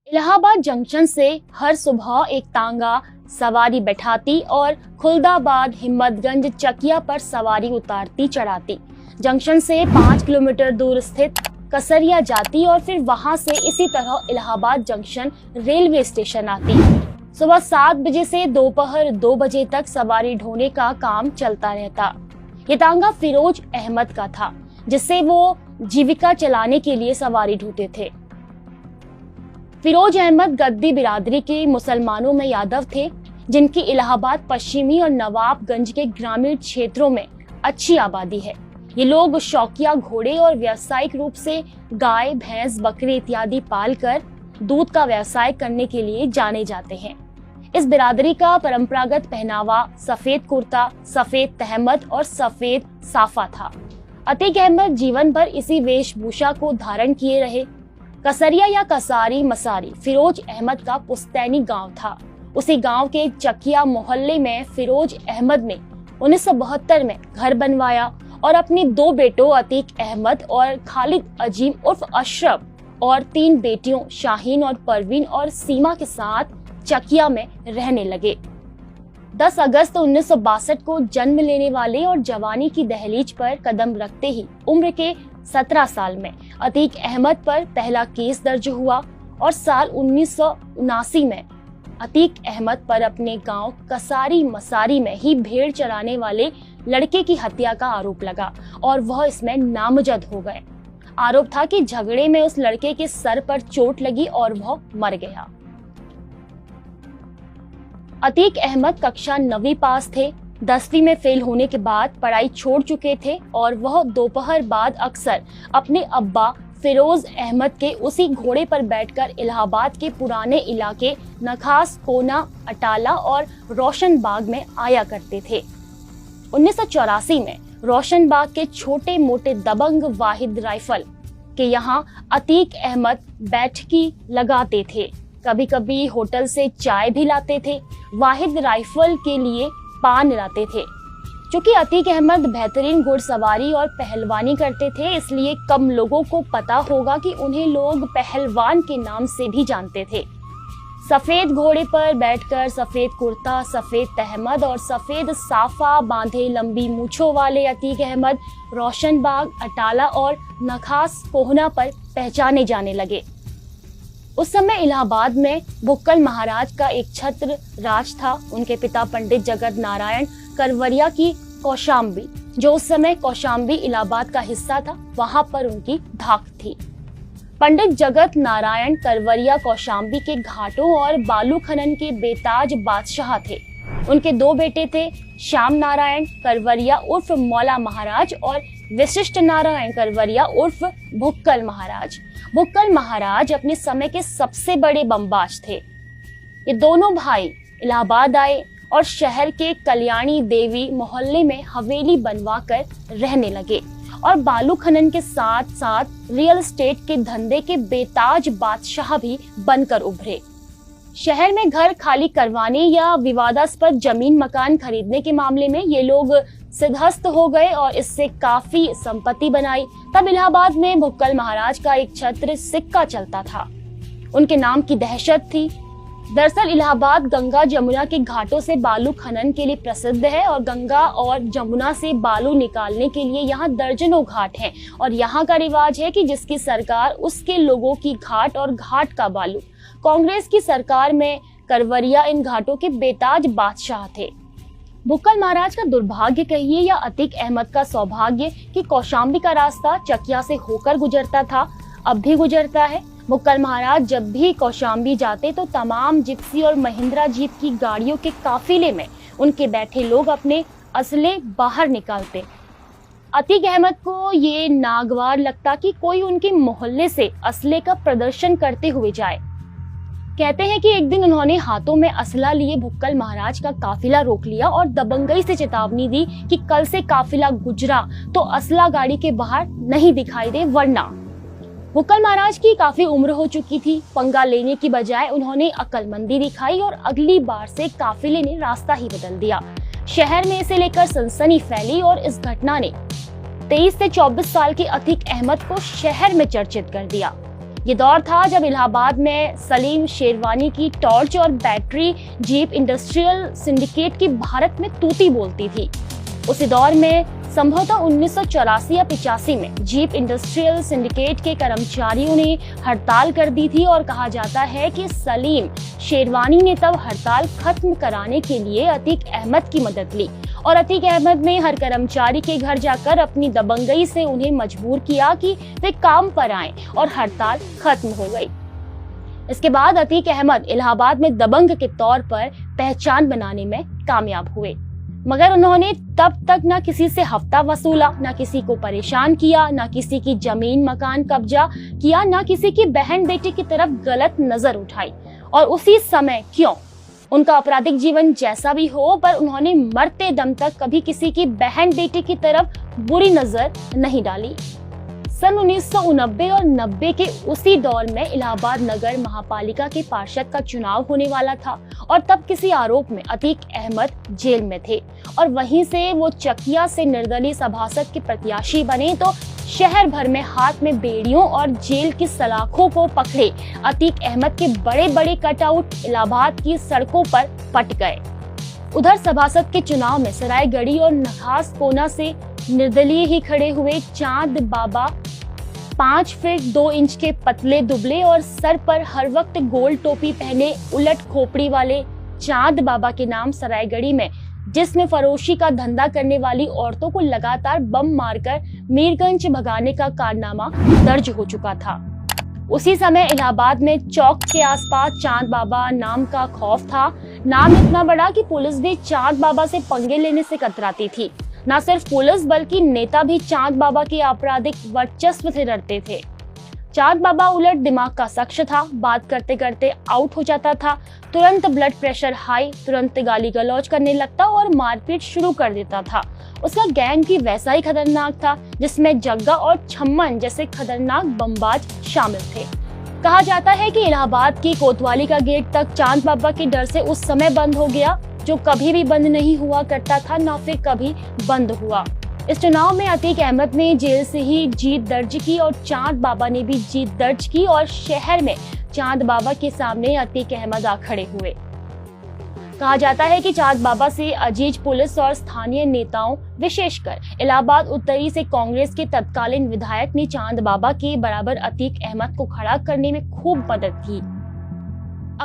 Allahabad junction से हर सुबह एक तांगा सवारी बैठाती और खुलदाबाद, हिम्मतगंज, चकिया पर सवारी उतारती चढ़ाती। जंक्शन से 5 किलोमीटर दूर स्थित कसरिया जाती और फिर वहां से इसी तरह इलाहाबाद जंक्शन रेलवे स्टेशन आती। सुबह 7 बजे से दोपहर 2 बजे तक सवारी ढोने का काम चलता रहता। ये तांगा फिरोज अहमद का था, जिससे वो जीविका चलाने के लिए सवारी ढूंढते थे। फिरोज अहमद गद्दी बिरादरी के मुसलमानों में यादव थे, जिनकी इलाहाबाद पश्चिमी और नवाबगंज के ग्रामीण क्षेत्रों में अच्छी आबादी है। ये लोग शौकिया घोड़े और व्यावसायिक रूप से गाय, भैंस, बकरी इत्यादि पालकर दूध का व्यवसाय करने के लिए जाने जाते हैं। इस बिरादरी का परंपरागत पहनावा सफेद कुर्ता, सफेद तहमद और सफेद साफा था। अतीक अहमद जीवन भर इसी वेशभूषा को धारण किए रहे। कसरिया या कसारी मसारी फिरोज अहमद का पुस्तैनी गांव था। उसी गांव के चकिया मोहल्ले में फिरोज अहमद ने 1972 में घर बनवाया और अपने 2 बेटों अतीक अहमद और खालिद अजीम उर्फ अशरफ और 3 बेटियों शाहीन और परवीन और सीमा के साथ चकिया में रहने लगे। 10 अगस्त 1962 को जन्म लेने वाले और जवानी की दहलीज पर कदम रखते ही उम्र के 17 साल में अतीक अहमद पर पहला केस दर्ज हुआ और साल 1979 में अतीक अहमद पर अपने गांव कसारी मसारी में ही भेड़ चराने वाले लड़के की हत्या का आरोप लगा और वह इसमें नामजद हो गए। आरोप था कि झगड़े में उस लड़के के सर पर चोट लगी और वह मर गया। अतीक अहमद कक्षा 9वीं पास थे। 10वीं में फेल होने के बाद पढ़ाई छोड़ चुके थे और वह दोपहर बाद अक्सर अपने अब्बा फिरोज अहमद के उसी घोड़े पर बैठकर इलाहाबाद के पुराने इलाके नखास, कोना, अटाला और रोशनबाग में आया करते थे। 1984 में रोशनबाग के छोटे मोटे दबंग वाहिद राइफल के यहाँ अतीक अहमद बैठकी लगाते थे। कभी कभी होटल से चाय भी लाते थे। वाहिद राइफल के लिए पान लाते थे। चूंकि अतीक अहमद बेहतरीन घुड़सवारी और पहलवानी करते थे, इसलिए कम लोगों को पता होगा कि उन्हें लोग पहलवान के नाम से भी जानते थे। सफेद घोड़े पर बैठकर सफेद कुर्ता, सफेद तहमद और सफेद साफा बांधे लंबी मूछों वाले अतीक अहमद रोशनबाग, अटाला और नखास कोहना पर पहचाने जाने लगे। उस समय इलाहाबाद में भुक्कल महाराज का एक छत्र राज था। उनके पिता पंडित जगत नारायण करवरिया की कौशाम्बी, जो उस समय कौशाम्बी इलाहाबाद का हिस्सा था, वहां पर उनकी धाक थी। पंडित जगत नारायण करवरिया कौशाम्बी के घाटों और बालू खनन के बेताज बादशाह थे। उनके 2 बेटे थे, श्याम नारायण करवरिया उर्फ मौला महाराज और विशिष्ट नारायण करवरिया उर्फ भुक्कल महाराज। भुक्कल महाराज अपने समय के सबसे बड़े बमबाज थे। ये दोनों भाई इलाहाबाद आए और शहर के कल्याणी देवी मोहल्ले में हवेली बनवाकर रहने लगे और बालू खनन के साथ साथ रियल एस्टेट के धंधे के बेताज बादशाह भी बनकर उभरे। शहर में घर खाली करवाने या विवादास्पद जमीन मकान खरीदने के मामले में ये लोग सिद्धहस्त हो गए और इससे काफी संपत्ति बनाई। तब इलाहाबाद में भुक्कल महाराज का एक छत्र सिक्का चलता था। उनके नाम की दहशत थी। दरअसल इलाहाबाद गंगा जमुना के घाटों से बालू खनन के लिए प्रसिद्ध है और गंगा और जमुना से बालू निकालने के लिए यहाँ दर्जनों घाट हैं और यहाँ का रिवाज है कि जिसकी सरकार उसके लोगों की घाट और घाट का बालू। कांग्रेस की सरकार में करवरिया इन घाटों के बेताज बादशाह थे। भुक्कल महाराज का दुर्भाग्य कहिए या अतीक अहमद का सौभाग्य कि कौशाम्बी का रास्ता चकिया से होकर गुजरता था, अब भी गुजरता है। भुक्कल महाराज जब भी कौशाम्बी जाते तो तमाम जिप्सी और महिंद्रा जीप की गाड़ियों के काफिले में उनके बैठे लोग अपने असले बाहर निकालते। अतीक अहमद को ये नागवार लगता कि कोई उनके मोहल्ले से असले का प्रदर्शन करते हुए जाए। कहते हैं कि एक दिन उन्होंने हाथों में असला लिए भुक्कल महाराज का काफिला रोक लिया और दबंगई से चेतावनी दी कि कल से काफिला गुजरा तो असला गाड़ी के बाहर नहीं दिखाई दे वरना। भुक्कल महाराज की काफी उम्र हो चुकी थी। पंगा लेने की बजाय उन्होंने अक्लमंदी दिखाई और अगली बार से काफिले ने रास्ता ही बदल दिया। शहर में इसे लेकर सनसनी फैली और इस घटना ने 23 से 24 साल के अतीक अहमद को शहर में चर्चित कर दिया। ये दौर था जब इलाहाबाद में सलीम शेरवानी की टॉर्च और बैटरी जीप इंडस्ट्रियल सिंडिकेट की भारत में तूती बोलती थी। उसी दौर में संभवतः 1984 या 85 में जीप इंडस्ट्रियल सिंडिकेट के कर्मचारियों ने हड़ताल कर दी थी और कहा जाता है कि सलीम शेरवानी ने तब हड़ताल खत्म कराने के लिए अतीक अहमद की मदद ली और अतीक अहमद ने हर कर्मचारी के घर जाकर अपनी दबंगई से उन्हें मजबूर किया कि वे काम पर आएं और हड़ताल खत्म हो गई। इसके बाद अतीक अहमद इलाहाबाद में दबंग के तौर पर पहचान बनाने में कामयाब हुए, मगर उन्होंने तब तक न किसी से हफ्ता वसूला, न किसी को परेशान किया, न किसी की जमीन मकान कब्जा किया, न किसी की बहन बेटी की तरफ गलत नजर उठाई। और उसी समय क्यों, उनका आपराधिक जीवन जैसा भी हो, पर उन्होंने मरते दम तक कभी किसी की बहन बेटी की तरफ बुरी नजर नहीं डाली। सन 1989 और 90 के उसी दौर में इलाहाबाद नगर महापालिका के पार्षद का चुनाव होने वाला था और तब किसी आरोप में अतीक अहमद जेल में थे और वहीं से वो चकिया से निर्दलीय सभासद के प्रत्याशी बने तो शहर भर में हाथ में बेड़ियों और जेल की सलाखों को पकड़े अतीक अहमद के बड़े बड़े कटआउट इलाहाबाद की सड़कों पर पट गए। उधर सभासद के चुनाव में सरायगढ़ी और नखास कोना से निर्दलीय ही खड़े हुए चांद बाबा 5 फीट 2 इंच के पतले दुबले और सर पर हर वक्त गोल टोपी पहने उलट खोपड़ी वाले चांद बाबा के नाम सरायगढ़ी में जिसमें फरोशी का धंधा करने वाली औरतों को लगातार बम मारकर मीरगंज भगाने का कारनामा दर्ज हो चुका था। उसी समय इलाहाबाद में चौक के आसपास चांद बाबा नाम का खौफ था। नाम इतना बड़ा कि पुलिस भी चांद बाबा से पंगे लेने से कतराती थी। न सिर्फ पुलिस बल्कि नेता भी चांद बाबा के आपराधिक वर्चस्व से डरते थे। चांद बाबा उलट दिमाग का शख्स था, बात करते करते आउट हो जाता था, तुरंत ब्लड प्रेशर हाई, तुरंत गाली गलौज करने लगता और मारपीट शुरू कर देता था। उसका गैंग भी वैसा ही खतरनाक था जिसमें जग्गा और छम्मन जैसे खतरनाक बमबाज शामिल थे। कहा जाता है कि इलाहाबाद की कोतवाली का गेट तक चांद बाबा के डर से उस समय बंद हो गया जो कभी भी बंद नहीं हुआ करता था, न फिर कभी बंद हुआ। इस चुनाव में अतीक अहमद ने जेल से ही जीत दर्ज की और चांद बाबा ने भी जीत दर्ज की और शहर में चांद बाबा के सामने अतीक अहमद आ खड़े हुए। कहा जाता है कि चांद बाबा से अजीज पुलिस और स्थानीय नेताओं विशेषकर इलाहाबाद उत्तरी से कांग्रेस के तत्कालीन विधायक ने चांद बाबा के बराबर अतीक अहमद को खड़ा करने में खूब मदद की।